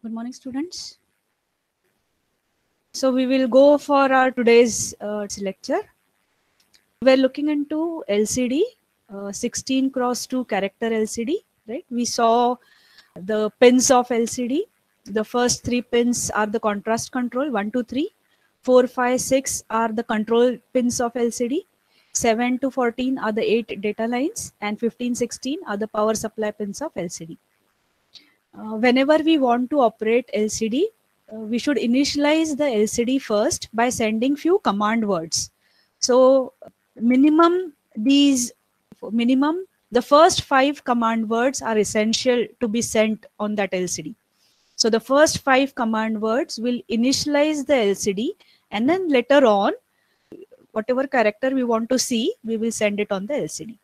Good morning, students. So we will go for our today's lecture. We're looking into LCD, 16 cross 2 character LCD, right? We saw the pins of LCD. The first 3 pins are the contrast control, 1, 2, 3. 4, 5, 6 are the control pins of LCD. 7 to 14 are the 8 data lines, and 15, 16 are the power supply pins of LCD. Whenever we want to operate LCD, we should initialize the LCD first by sending few command words. So minimum the first 5 command words are essential to be sent on that LCD. So the first 5 command words will initialize the LCD, and then later on, whatever character we want to see, we will send it on the LCD.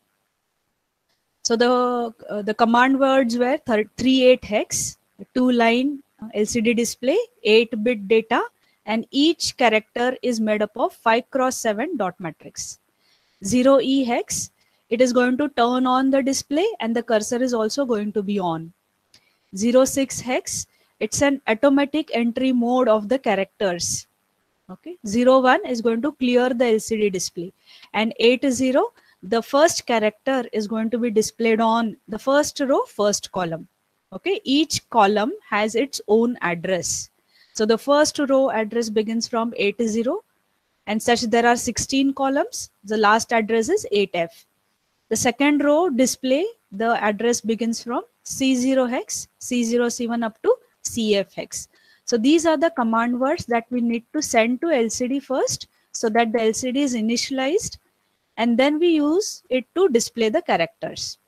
So the command words were 38 hex, 2-line LCD display, 8-bit data, and each character is made up of 5 cross 7 dot matrix. 0E hex, it is going to turn on the display and the cursor is also going to be on. 06 hex, it's an automatic entry mode of the characters. Okay, 01 is going to clear the LCD display, and 80, the first character is going to be displayed on the first row, first column. Okay, each column has its own address. So the first row address begins from 80, and such there are 16 columns. The last address is 8F. The second row display, the address begins from C0 hex, C0, C1 up to CF hex. So these are the command words that we need to send to LCD first, so that the LCD is initialized, and then we use it to display the characters.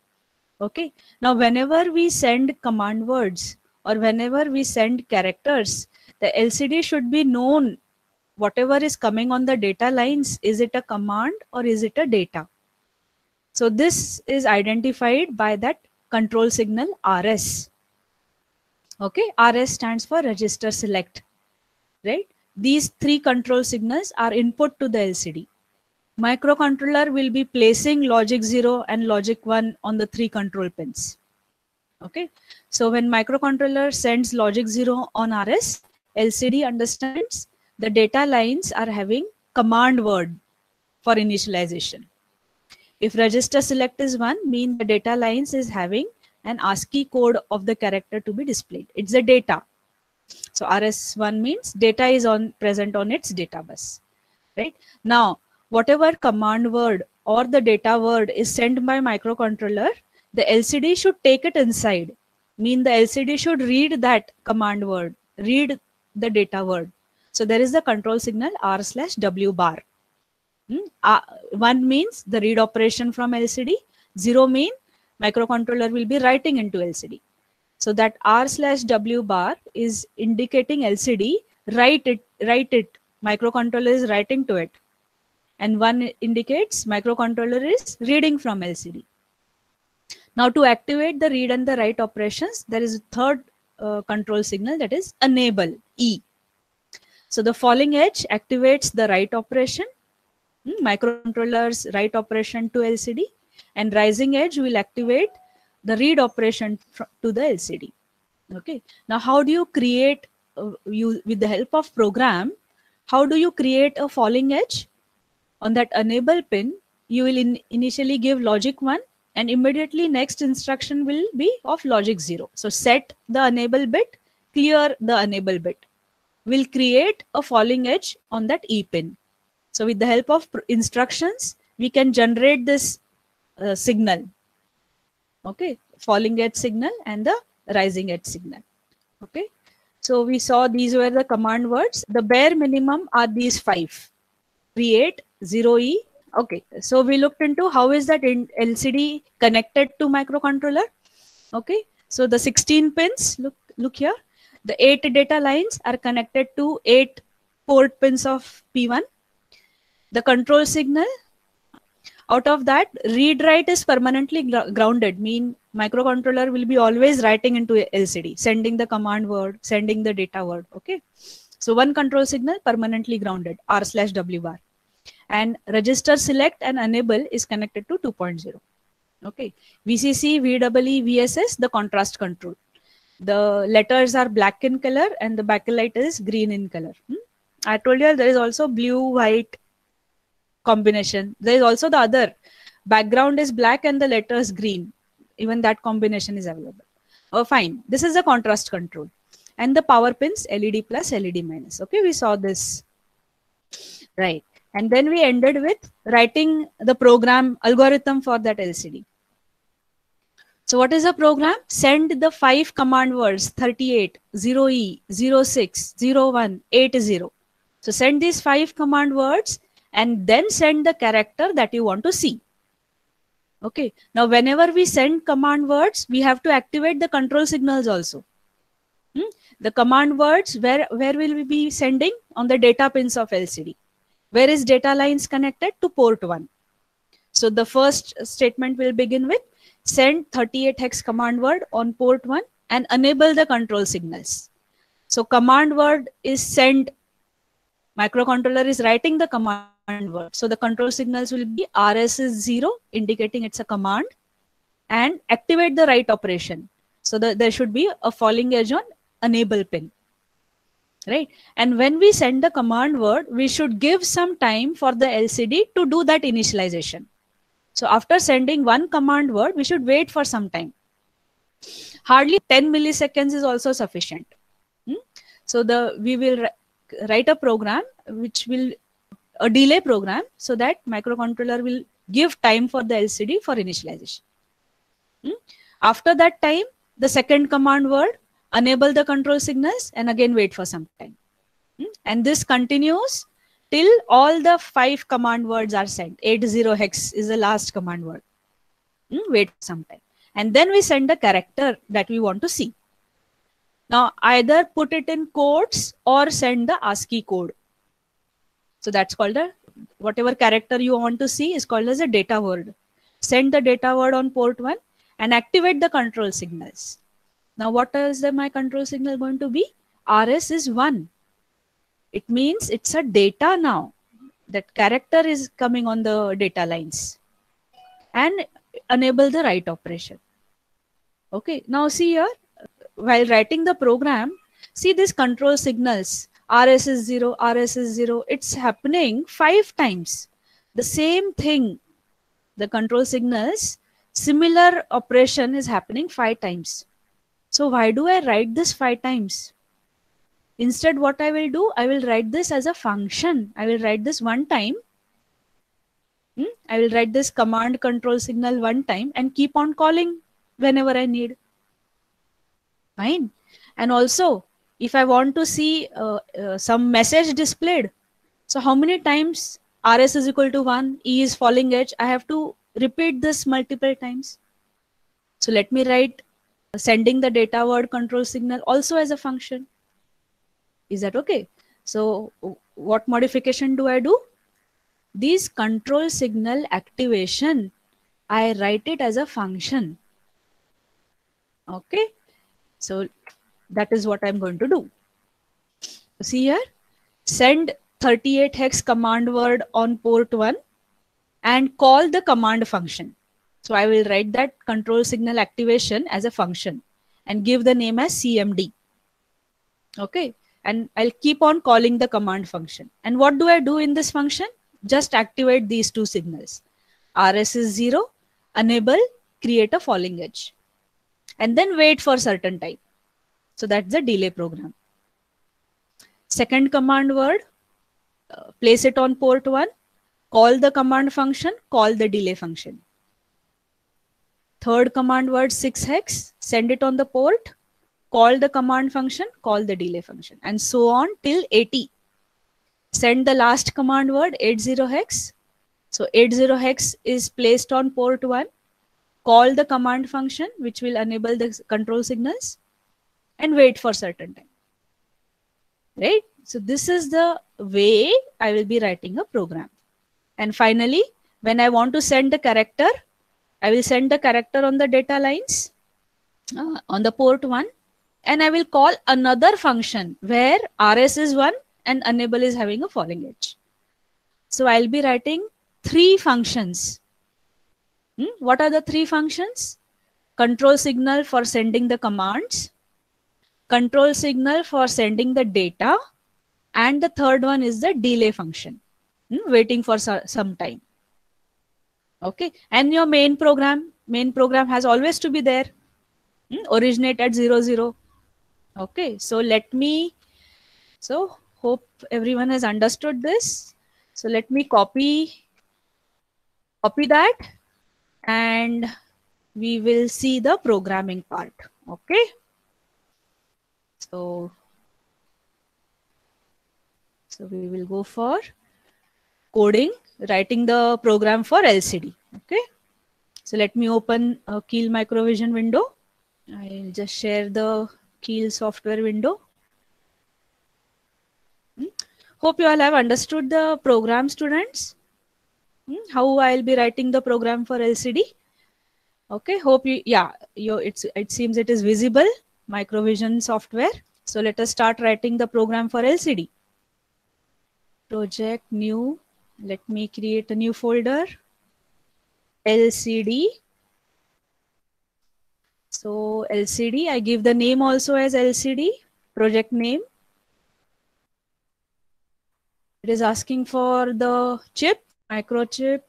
Okay. Now, whenever we send command words or whenever we send characters, the LCD should be known whatever is coming on the data lines. Is it a command or is it a data? So this is identified by that control signal RS. Okay, RS stands for register select, right? These 3 control signals are input to the LCD. Microcontroller will be placing logic 0 and logic 1 on the 3 control pins. Okay, so when microcontroller sends logic 0 on RS, LCD understands the data lines are having command word for initialization. If register select is 1, mean the data lines is having an ASCII code of the character to be displayed. It's a data. So RS1 means data is present on its data bus, right? Now, whatever command word or the data word is sent by microcontroller, the LCD should take it inside. Mean the LCD should read that command word, read the data word. So there is the control signal R/W bar. 1 means the read operation from LCD. 0 mean microcontroller will be writing into LCD. So that R/W bar is indicating LCD, write it. Microcontroller is writing to it. And 1 indicates microcontroller is reading from LCD. Now to activate the read and the write operations, there is a third control signal, that is enable, E. So the falling edge activates the write operation, microcontroller's write operation to LCD, and rising edge will activate the read operation to the LCD. Okay. Now how do you create, with the help of program, how do you create a falling edge? On that enable pin, you will initially give logic 1, and immediately next instruction will be of logic 0. So set the enable bit, clear the enable bit. Will create a falling edge on that E pin. So with the help of instructions, we can generate this signal. Okay, falling edge signal and the rising edge signal. Okay, so we saw these were the command words. The bare minimum are these 5. Create, 0E. Okay, so we looked into how is that LCD connected to microcontroller. Okay, so the 16 pins, look here. The 8 data lines are connected to 8 port pins of P1. The control signal, out of that, read write is permanently grounded, mean microcontroller will be always writing into LCD, sending the command word, sending the data word. Okay, so 1 control signal permanently grounded, R/W bar, and register select and enable is connected to 2.0. Okay, VCC, VEE, VSS, the contrast control. The letters are black in color and the backlight is green in color. I told you there is also blue, white combination. There is also the other. Background is black and the letters green. Even that combination is available. Oh, fine. This is the contrast control. And the power pins LED plus, LED minus. Okay, we saw this. Right. And then we ended with writing the program algorithm for that LCD. So what is a program? Send the 5 command words 38, 0E, 06, 01, 80. So send these 5 command words and then send the character that you want to see. Okay. Now whenever we send command words, we have to activate the control signals also. The command words, where will we be sending? On the data pins of LCD. Where is data lines connected? To port 1. So the first statement will begin with send 38 hex command word on port 1 and enable the control signals. So command word is sent. Microcontroller is writing the command word. So the control signals will be RS is 0, indicating it's a command, and activate the write operation. So there should be a falling edge on enable pin. Right. And when we send the command word, we should give some time for the LCD to do that initialization. So after sending one command word, we should wait for some time. Hardly 10 milliseconds is also sufficient. So we will write a program which will a delay program so that microcontroller will give time for the LCD for initialization. After that time, the second command word, enable the control signals and again wait for some time. And this continues till all the 5 command words are sent. 80 hex is the last command word. Wait for some time. And then we send the character that we want to see. Now either put it in quotes or send the ASCII code. So that's called whatever character you want to see is called as a data word. Send the data word on port 1 and activate the control signals. Now what is my control signal going to be? RS is 1. It means it's a data now. That character is coming on the data lines. And enable the write operation. Okay, now see here, while writing the program, see these control signals. RS is 0, RS is 0. It's happening 5 times. The same thing, the control signals, similar operation is happening 5 times. So why do I write this 5 times? Instead, what I will do, I will write this as a function. I will write this one time. I will write this command control signal one time and keep on calling whenever I need. Fine. And also, if I want to see some message displayed, so how many times RS is equal to 1, E is falling edge, I have to repeat this multiple times. So let me write sending the data word control signal also as a function. Is that okay? So what modification do I do? These control signal activation, I write it as a function. Okay. So that is what I'm going to do. See here, send 38 hex command word on port 1 and call the command function. So I will write that control signal activation as a function and give the name as CMD. Okay. And I'll keep on calling the command function. And what do I do in this function? Just activate these 2 signals. RS is 0, enable, create a falling edge. And then wait for certain time. So that's the delay program. Second command word, place it on port 1, call the command function, call the delay function. Third command word 6 hex, send it on the port, call the command function, call the delay function, and so on till 80. Send the last command word 80 hex. So 80 hex is placed on port 1, call the command function which will enable the control signals and wait for certain time. Right? So this is the way I will be writing a program. And finally, when I want to send the character, I will send the character on the data lines on the port 1 and I will call another function where RS is 1 and enable is having a falling edge. So I'll be writing 3 functions. What are the 3 functions? Control signal for sending the commands, control signal for sending the data, and the third one is the delay function, waiting for some time. Okay, and your main program has always to be there, originate at 00. Okay, so hope everyone has understood this. So let me copy that, and we will see the programming part. Okay, so we will go for coding, writing the program for LCD. Okay, so let me open a Keel Microvision window. I'll just share the Keel software window. Hope you all have understood the program, students. How I'll be writing the program for LCD. Okay, hope it seems it is visible, Microvision software. So let us start writing the program for LCD. Project new, let me create a new folder, LCD. So LCD, I give the name also as LCD, project name. It is asking for the chip, microchip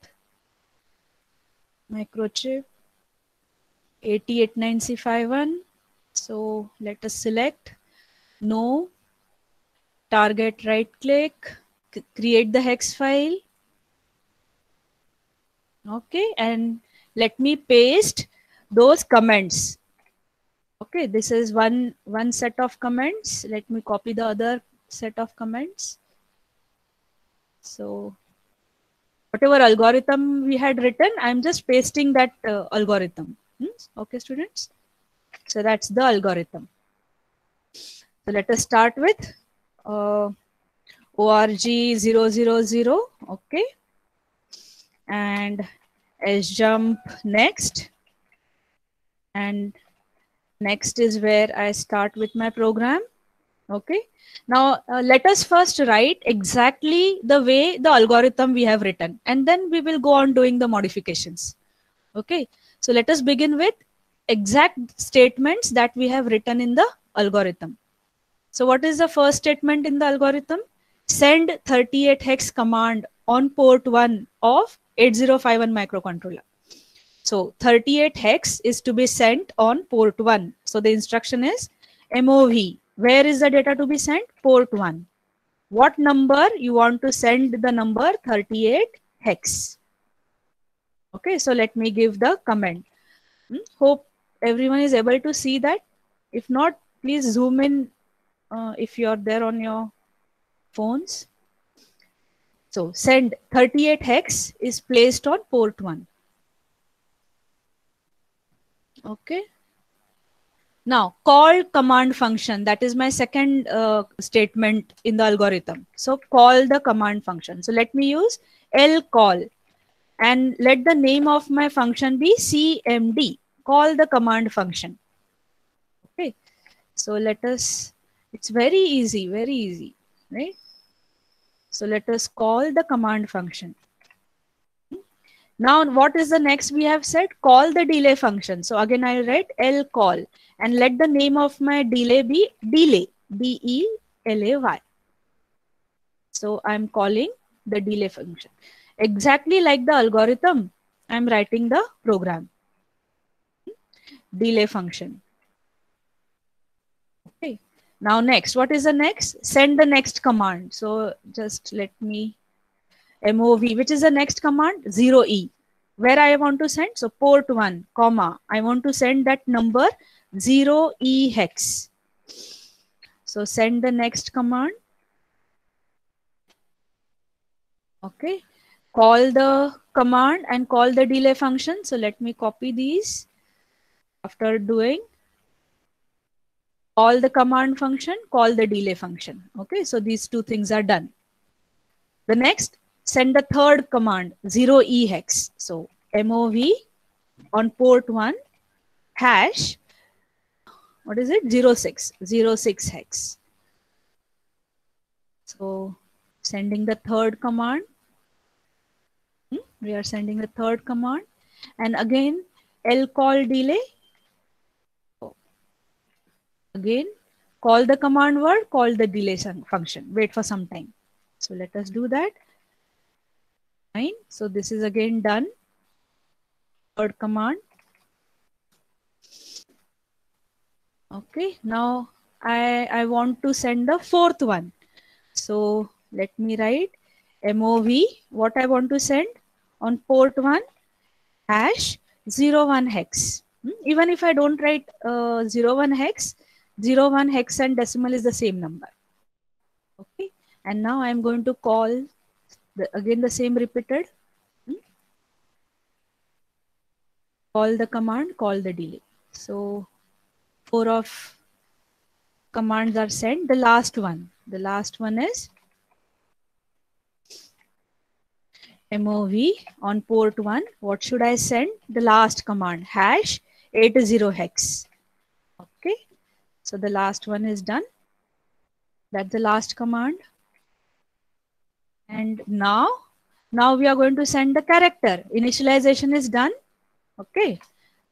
8089C51. So let us select no, target, right click, create the hex file. Okay, and let me paste those comments. Okay, this is one set of comments. Let me copy the other set of comments. So whatever algorithm we had written, I'm just pasting that algorithm. Okay, students. So that's the algorithm. So let us start with ORG000. Okay, and sjump next, and next is where I start with my program. Okay, now let us first write exactly the way the algorithm we have written, and then we will go on doing the modifications. Okay, so let us begin with exact statements that we have written in the algorithm. So what is the first statement in the algorithm? Send 38 hex command on port 1 of 8051 microcontroller. So 38 hex is to be sent on port 1. So the instruction is MOV. Where is the data to be sent? Port 1. What number you want to send the number 38 hex? Okay, so let me give the comment. Hope everyone is able to see that. If not, please zoom in if you're there on your phones. So send 38 hex is placed on port 1. Okay. Now call command function, that is my second statement in the algorithm. So call the command function. So let me use lcall, and let the name of my function be cmd, call the command function. Okay. So let us, it's very easy, right? So let us call the command function. Now, what is the next we have said? Call the delay function. So again, I write lcall, and let the name of my delay be delay, delay. So I'm calling the delay function. Exactly like the algorithm, I'm writing the program. Delay function. Okay. Now next, what is the next? Send the next command. So just let me MOV, which is the next command? 0E. Where I want to send? So port 1, comma. I want to send that number 0E hex. So send the next command. Okay. Call the command and call the delay function. So let me copy these. After doing call the command function, call the delay function. Okay. So these two things are done. The next, send the third command 0E hex. So MOV on port 1 hash, what is it? 06 hex. So sending the third command. We are sending the third command, and again lcall delay. Again call the command word, call the delay function, wait for some time. So let us do that. Fine. So this is again done. Third command. Okay, now I want to send the fourth one. So let me write MOV, what I want to send on port 1, hash 01 hex. Even if I don't write 01 hex, 01 hex and decimal is the same number. Okay, and now I am going to call again the same repeated. Call the command, call the delay. So 4 of commands are sent. The last one is MOV on port 1. What should I send? The last command, hash 80 hex. Okay, so the last one is done. That's the last command. And now we are going to send the character. Initialization is done. Okay,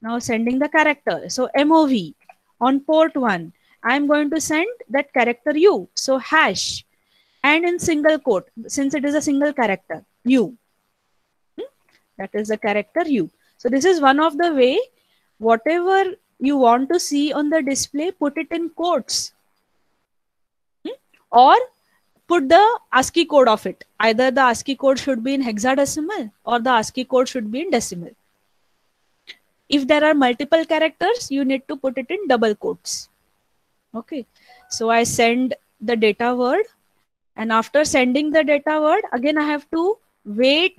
now sending the character. So MOV on port 1, I'm going to send that character U. So hash, and in single quote, since it is a single character, U. That is the character U. So this is one of the way, whatever you want to see on the display, put it in quotes. Or put the ASCII code of it. Either the ASCII code should be in hexadecimal or the ASCII code should be in decimal. If there are multiple characters, you need to put it in double quotes. Okay, so I send the data word, and after sending the data word, again I have to wait,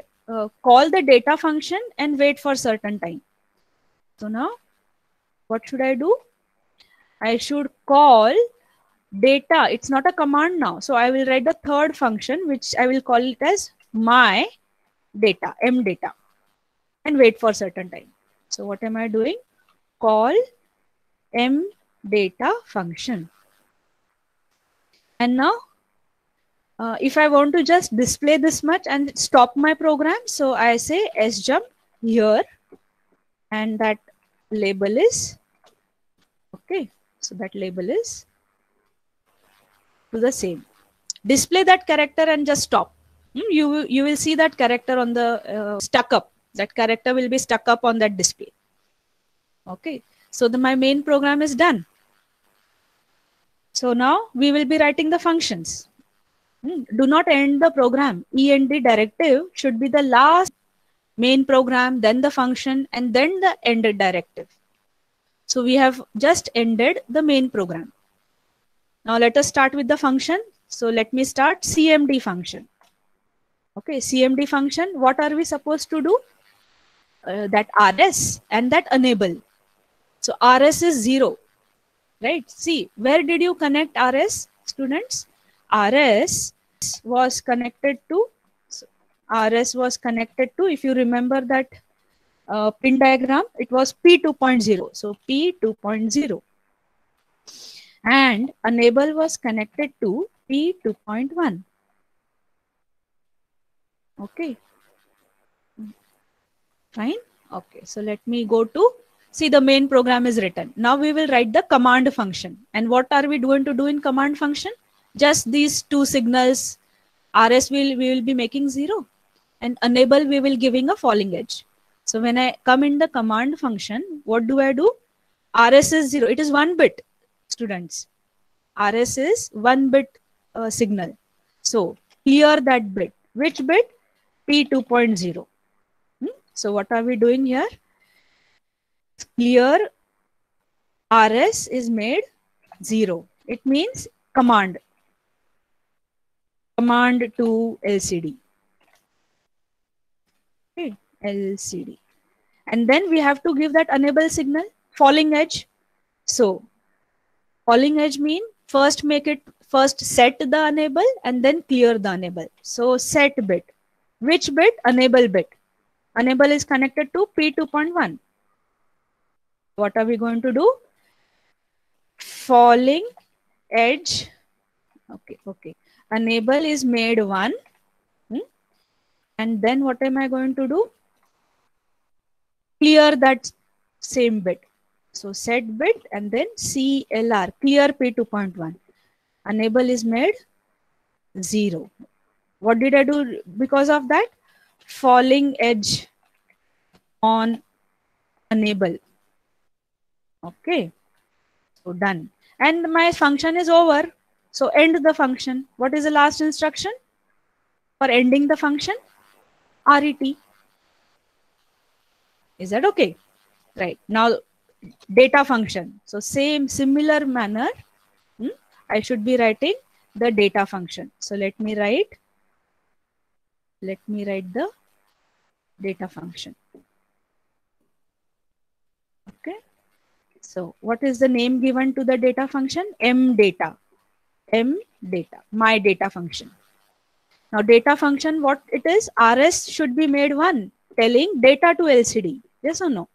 call the data function and wait for certain time. So now what should I do? I should call data. It's not a command now. So I will write the third function, which I will call it as my data, mdata, and wait for certain time. So what am I doing? Call mdata function. And now if I want to just display this much and stop my program, so I say sjump here, and that label is okay. So that label is to the same. Display that character and just stop. You will see that character on the stuck up. That character will be stuck up on that display. Okay. So my main program is done. So now we will be writing the functions. Do not end the program. END directive should be the last main program, then the function, and then the ended directive. So we have just ended the main program. Now let us start with the function. So let me start CMD function. Okay, CMD function, what are we supposed to do? That RS and that enable. So RS is 0, right? See, where did you connect RS, students? RS was connected to, if you remember that pin diagram, it was P2.0. So P2.0. And enable was connected to P2.1. Okay. Fine. Okay. So let me go to, see, the main program is written. Now we will write the command function. And what are we going to do in command function? Just these two signals. RS we will be making 0. And enable we will giving a falling edge. So when I come in the command function, what do I do? RS is 0. It is 1 bit, students. RS is 1 bit signal. So clear that bit. Which bit? P2.0. So what are we doing here? Clear RS is made 0. It means command. Command to LCD. Okay, LCD. And then we have to give that enable signal, falling edge. So falling edge mean first set the enable and then clear the enable. So set bit. Which bit? Enable bit. Enable is connected to P2.1. What are we going to do? Falling edge. Okay. Enable is made 1. And then what am I going to do? Clear that same bit. So set bit and then CLR, clear P2.1. Enable is made 0. What did I do because of that? Falling edge on enable. Okay, so done. And my function is over. So end the function. What is the last instruction for ending the function? RET. Is that okay? Right. Now data function. So similar manner, I should be writing the data function. So let me write the data function. Okay. So what is the name given to the data function? mData. mData, my data function. Now data function, what it is? RS should be made 1, telling data to LCD. Yes or no?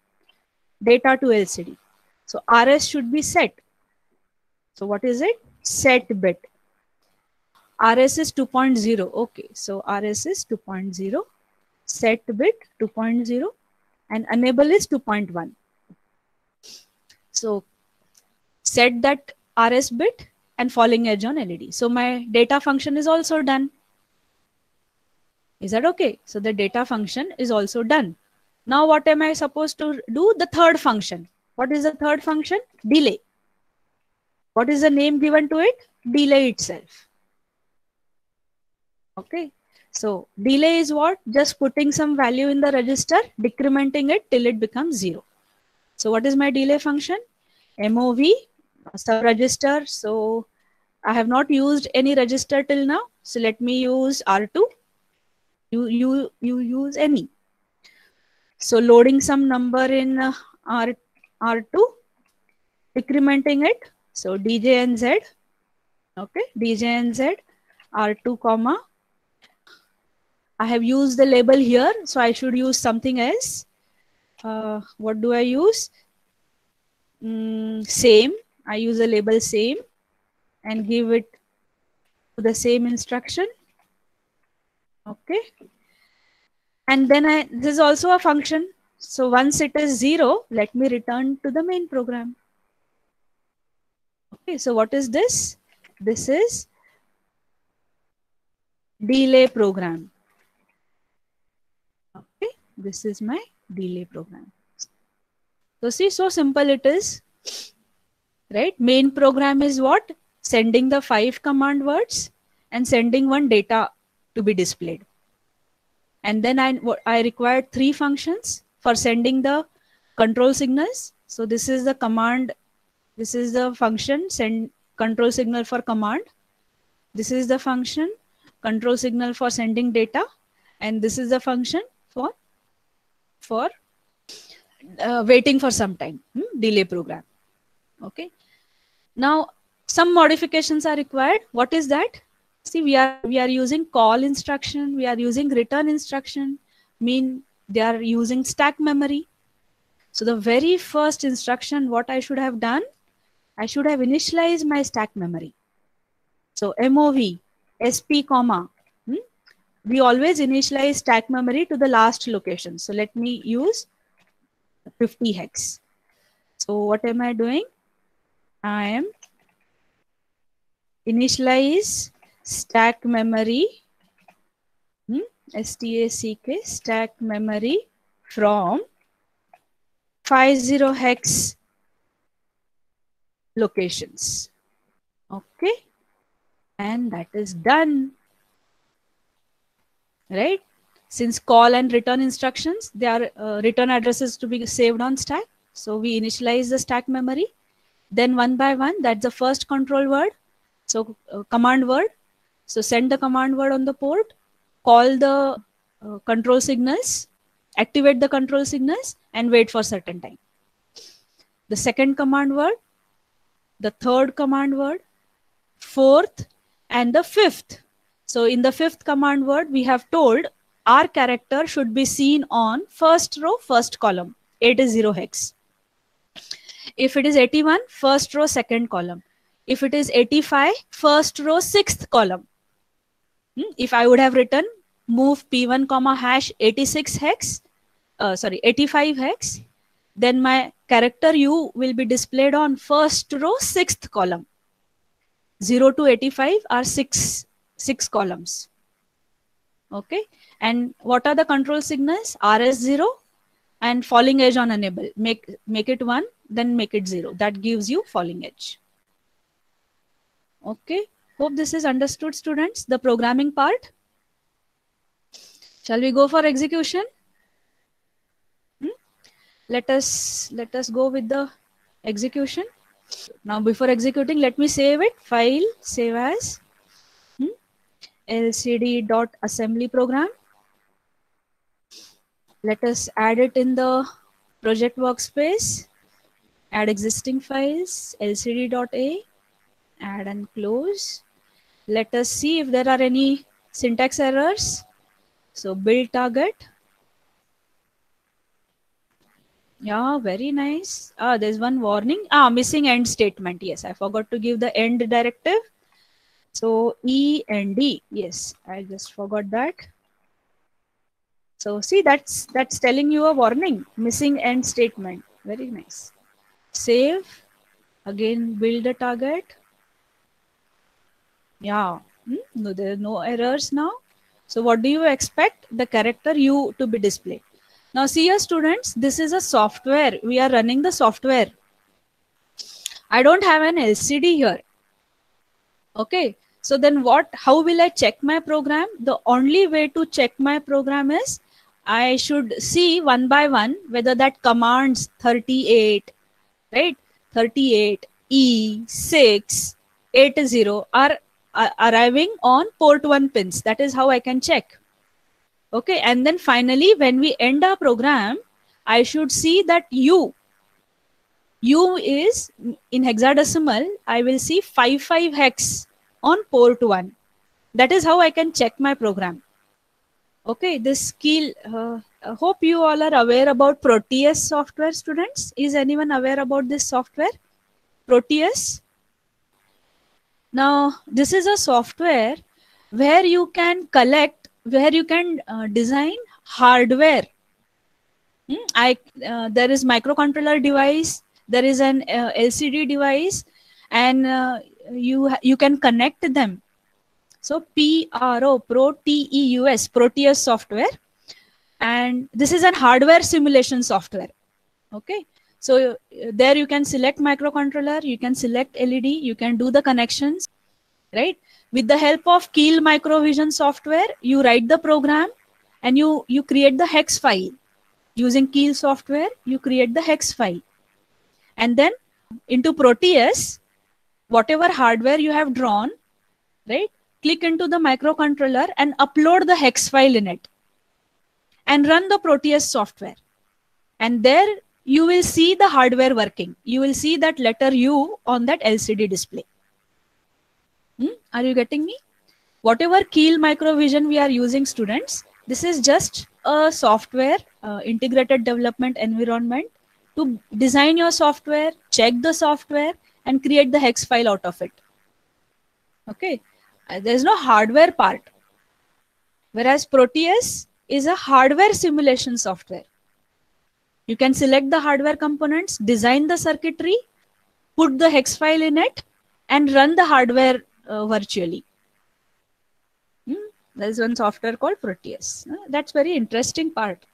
Data to LCD. So RS should be set. So what is it? Set bit. RS is 2.0. Okay. So RS is 2.0. Set bit 2.0 and enable is 2.1. So set that RS bit and falling edge on LED. So my data function is also done. Is that okay? So the data function is also done. Now what am I supposed to do? The third function. What is the third function? Delay. What is the name given to it? Delay itself. Okay. So delay is what? Just putting some value in the register, decrementing it till it becomes 0. So what is my delay function? MOV sub register. So I have not used any register till now. So let me use R2. You use any. So loading some number in R2, decrementing it. So DJNZ. Okay, DJNZ R2 comma. I have used the label here, so I should use something else. What do I use? Same. I use a label same and give it to the same instruction. Okay. And then this is also a function. So once it is 0, let me return to the main program. Okay, so what is this? This is delay program. Okay, this is my delay program. So see, so simple it is, right? Main program is what? Sending the 5 command words and sending one data to be displayed. And then I required 3 functions for sending the control signals. So this is the command. This is the function send control signal for command. This is the function control signal for sending data. And this is the function for waiting for some time, delay program. Okay. Now some modifications are required. What is that? See, we are using call instruction. We are using return instruction. Mean they are using stack memory. So the very first instruction, what I should have done, I should have initialized my stack memory. So MOV SP comma. We always initialize stack memory to the last location. So let me use 50 hex. So what am I doing? I am initialize stack memory, STACK, stack memory from 50 hex locations. Okay. And that is done. Right? Since call and return instructions, they are return addresses to be saved on stack. So we initialize the stack memory. Then one by one, that's the first control word. So command word. So send the command word on the port, call the control signals, activate the control signals and wait for certain time. The second command word, the third command word, fourth and the fifth. So in the fifth command word, we have told our character should be seen on first row, first column, 80 hex. If it is 81, first row, second column. If it is 85, first row, sixth column. If I would have written move P1 comma hash 86 hex, 85 hex, then my character U will be displayed on first row, sixth column. 0 to 85 are six columns. Okay. And what are the control signals? RS0 and falling edge on enable. Make it 1, then make it 0. That gives you falling edge. Okay. Hope this is understood, students, the programming part. Shall we go for execution? Let us go with the execution. Now, before executing, let me save it. File, save as lcd.assembly program. Let us add it in the project workspace. Add existing files, lcd.a, add and close. Let us see if there are any syntax errors. So build target. Yeah, very nice. There's one warning. Missing end statement. Yes, I forgot to give the end directive. So END. Yes, I just forgot that. So see, that's telling you a warning. Missing end statement. Very nice. Save. Again, build the target. Yeah. No, there are no errors now. So what do you expect? The character U to be displayed. Now see here, students, this is a software. We are running the software. I don't have an LCD here. Okay. So then how will I check my program? The only way to check my program is I should see one by one whether that commands 38, right? 38, E6, 80 are arriving on port 1 pins. That is how I can check. Okay, and then finally, when we end our program, I should see that U is in hexadecimal. I will see 55 hex on port 1. That is how I can check my program. Okay, this skill, hope you all are aware about Proteus software, students. Is anyone aware about this software? Proteus. Now, this is a software where you can design hardware. There is microcontroller device, there is an LCD device, and you can connect them. So Proteus, Proteus software, and this is a hardware simulation software. Okay, so there you can select microcontroller, you can select LED, you can do the connections, right? With the help of Keel Microvision software, you write the program and you create the hex file. Using Keel software, you create the hex file. And then into Proteus, whatever hardware you have drawn, right? Click into the microcontroller and upload the hex file in it. And run the Proteus software. And there you will see the hardware working. You will see that letter U on that LCD display. Are you getting me? Whatever Keel Microvision we are using, students, this is just a software integrated development environment to design your software, check the software, and create the hex file out of it. Okay, there's no hardware part. Whereas Proteus is a hardware simulation software. You can select the hardware components, design the circuitry, put the hex file in it, and run the hardware virtually. There's one software called Proteus. That's very interesting part.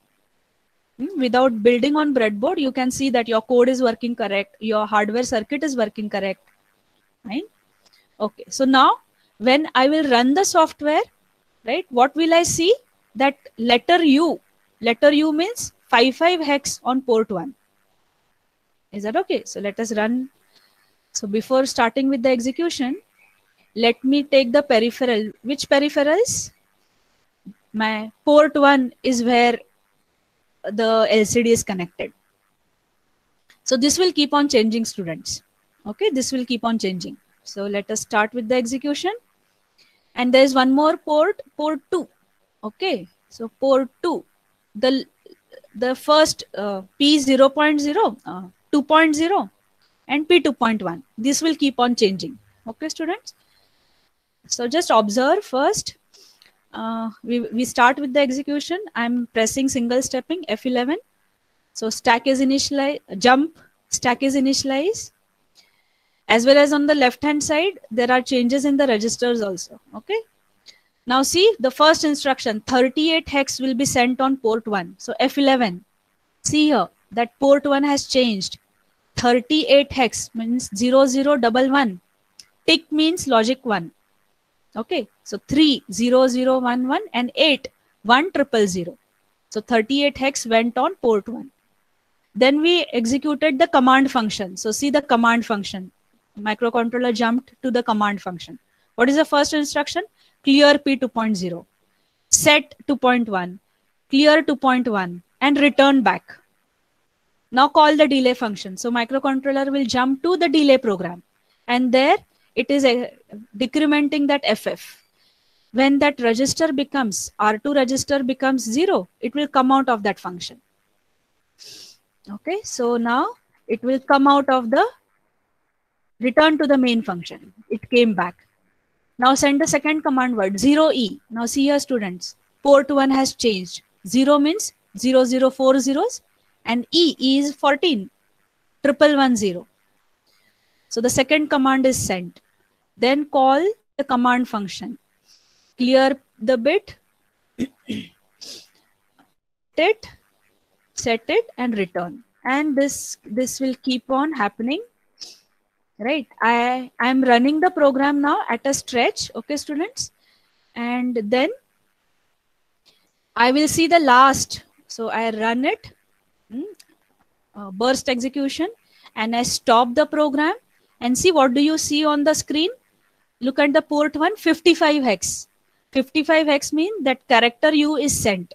Without building on breadboard, you can see that your code is working correct, your hardware circuit is working correct. Right? Okay, so now when I will run the software, right, what will I see? That letter U means 55 hex on port 1. Is that okay? So let us run. So before starting with the execution, let me take the peripheral. Which peripherals? My port 1 is where the LCD is connected. So this will keep on changing, students. Okay, this will keep on changing. So let us start with the execution. And there is one more port 2. Okay, so port 2, the first P0.0, 2.0 and P2.1. This will keep on changing. Okay, students. So just observe first. We start with the execution. I'm pressing single stepping F11. So stack is initialized, jump, stack is initialized. As well as on the left hand side, there are changes in the registers also. Okay. Now see the first instruction, 38 hex will be sent on port 1. So F11, see here that port 1 has changed. 38 hex means 0011. Tick means logic 1. Okay. So 30011 and 8 1000. So 38 hex went on port 1. Then we executed the command function. So see the command function. Microcontroller jumped to the command function. What is the first instruction? Clear P2.0, set 2.1, clear 2.1, and return back. Now call the delay function. So microcontroller will jump to the delay program, and there it is decrementing that FF. When that register becomes, R2 register becomes 0, it will come out of that function. Okay, so now it will come out of the return to the main function. It came back. Now send the second command word 0E. Now see here students, port 1 has changed. 0 means 0040s and E is 14, 1110. So the second command is sent. Then call the command function. Clear the bit, set it and return. And this will keep on happening. Right, I am running the program now at a stretch. Okay, students, and then I will see the last. So I run it, burst execution, and I stop the program and see what do you see on the screen. Look at the port 1, 55 hex. 55 hex means that character U is sent.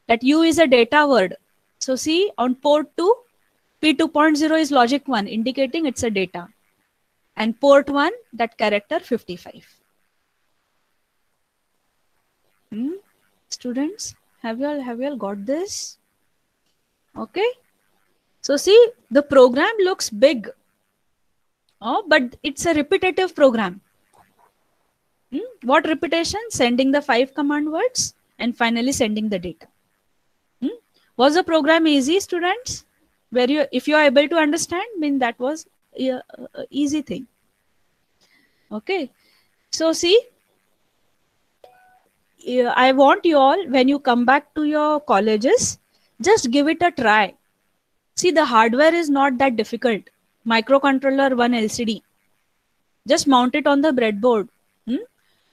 That U is a data word. So see on port 2, P2.0 is logic 1, indicating it's a data. And port 1, that character 55. Students, have you all got this? Okay. So see, the program looks big. Oh, but it's a repetitive program. What repetition? Sending the 5 command words and finally sending the data. Was the program easy, students? If you are able to understand, mean that was a easy thing. Okay, so see, I want you all, when you come back to your colleges, just give it a try. See, the hardware is not that difficult. Microcontroller, 1 LCD. Just mount it on the breadboard.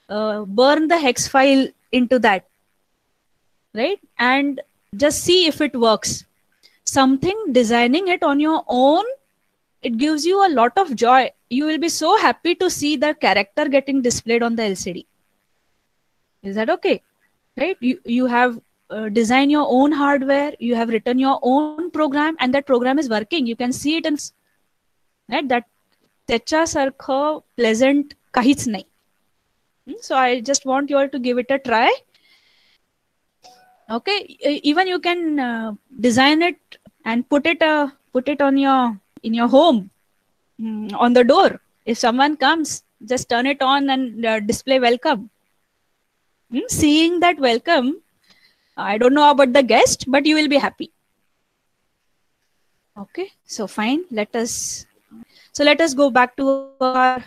Burn the hex file into that, right? And just see if it works. Something designing it on your own, it gives you a lot of joy. You will be so happy to see the character getting displayed on the LCD. Is that okay? Right? You have designed your own hardware, you have written your own program, and that program is working. You can see it in, right? That त्याच्या सारखं pleasant काहीच नाही. So I just want you all to give it a try. Okay, even you can design it and put it on in your home, on the door. If someone comes, just turn it on and display welcome. Seeing that welcome, I don't know about the guest, but you will be happy. Okay, so fine. Let us go back to our.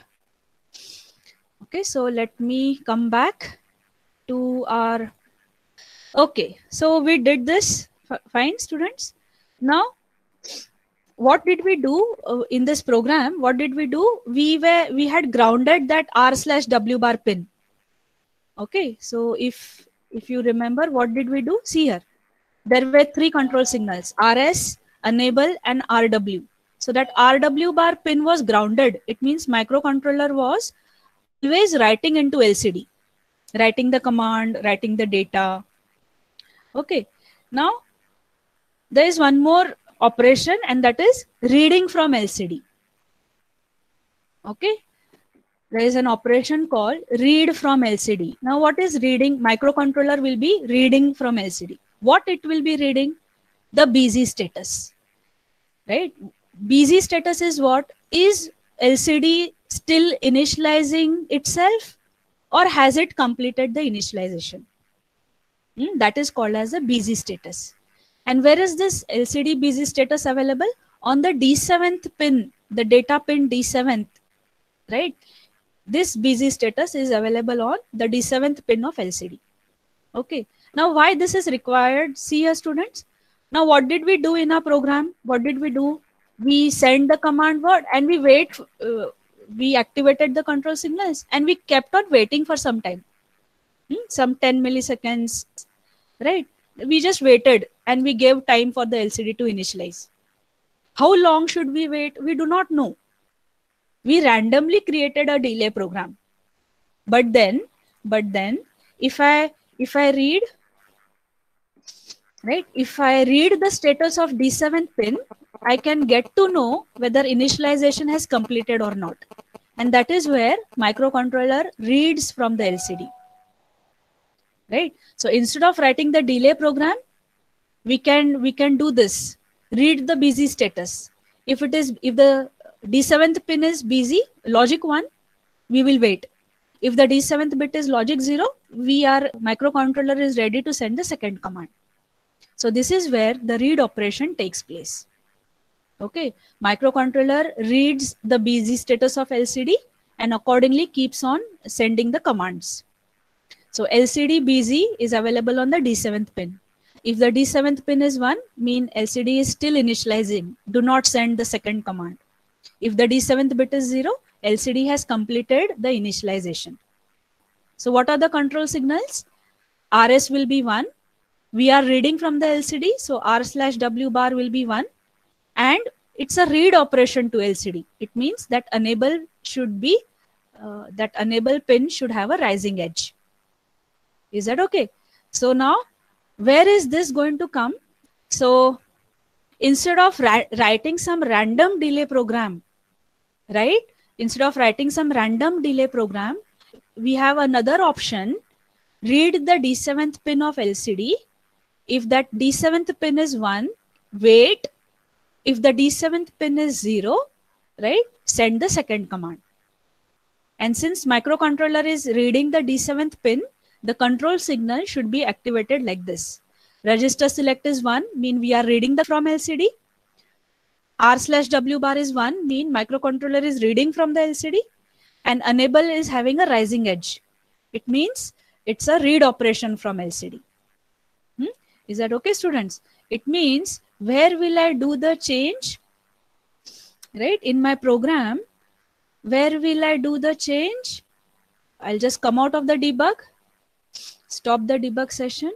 Okay, so let me come back to our. Okay, so we did this. Fine, students. Now, what did we do in this program? What did we do? We had grounded that R/W bar pin. Okay, so if you remember, what did we do? See here, there were 3 control signals: RS, enable, and RW. So that RW bar pin was grounded. It means microcontroller was always writing into LCD, writing the command, writing the data. Okay, now there is one more operation, and that is reading from LCD. Okay, there is an operation called read from LCD. Now what is reading? Microcontroller will be reading from LCD. What it will be reading? The busy status, right? Busy status is what? Is LCD still initializing itself, or has it completed the initialization? That is called as a busy status. And where is this LCD busy status available? On the D7th pin, the data pin D7th, right? This busy status is available on the D7th pin of LCD. Okay. Now, why this is required? See here, students. Now, what did we do in our program? What did we do? We send the command word and we wait. We activated the control signals and we kept on waiting for some time, some 10 milliseconds, right? We just waited and we gave time for the LCD to initialize. How long should we wait? We do not know. We randomly created a delay program. But then if I read, right, if I read the status of D7 pin, I can get to know whether initialization has completed or not. And that is where microcontroller reads from the LCD. Right? So instead of writing the delay program, we can do this. Read the busy status. If the D7th pin is busy, logic 1, we will wait. If the D7th bit is logic 0, microcontroller is ready to send the second command. So this is where the read operation takes place. Okay, microcontroller reads the busy status of LCD and accordingly keeps on sending the commands. So LCD busy is available on the D7th pin. If the D7th pin is 1, mean LCD is still initializing. Do not send the second command. If the D7th bit is 0, LCD has completed the initialization. So what are the control signals? RS will be 1. We are reading from the LCD, so R/W bar will be 1. And it's a read operation to LCD. It means that enable pin should have a rising edge. Is that okay? So now, where is this going to come? So instead of writing some random delay program, right? Instead of writing some random delay program, we have another option. Read the D7th pin of LCD. If that D7th pin is 1, wait. If the D7th pin is 0, right, send the second command. And since microcontroller is reading the D7th pin, the control signal should be activated like this. Register select is 1, mean we are reading from LCD. R/W bar is 1, mean microcontroller is reading from the LCD. And enable is having a rising edge. It means it's a read operation from LCD. Is that okay, students? It means, where will I do the change? Right, in my program, where will I do the change? I'll just come out of the debug, stop the debug session.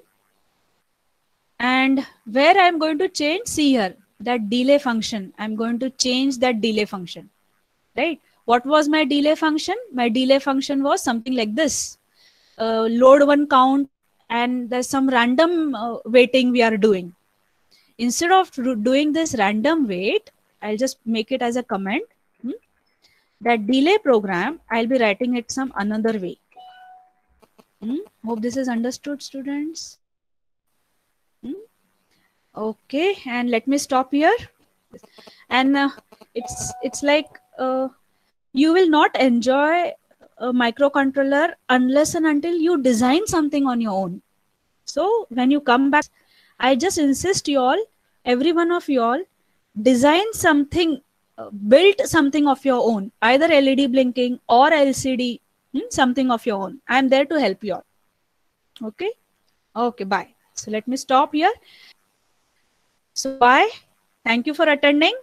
And where I'm going to change, see here, that delay function. I'm going to change that delay function, right? What was my delay function? My delay function was something like this. Load 1 count, and there's some random waiting we are doing. Instead of doing this random wait, I'll just make it as a comment. That delay program, I'll be writing it some another way. Hope this is understood, students. Okay, and let me stop here. And it's like you will not enjoy a microcontroller unless and until you design something on your own. So when you come back, I just insist you all, every one of you all, design something, build something of your own, either LED blinking or LCD, something of your own. I'm there to help you all. Okay. Okay, bye. So let me stop here. So bye. Thank you for attending.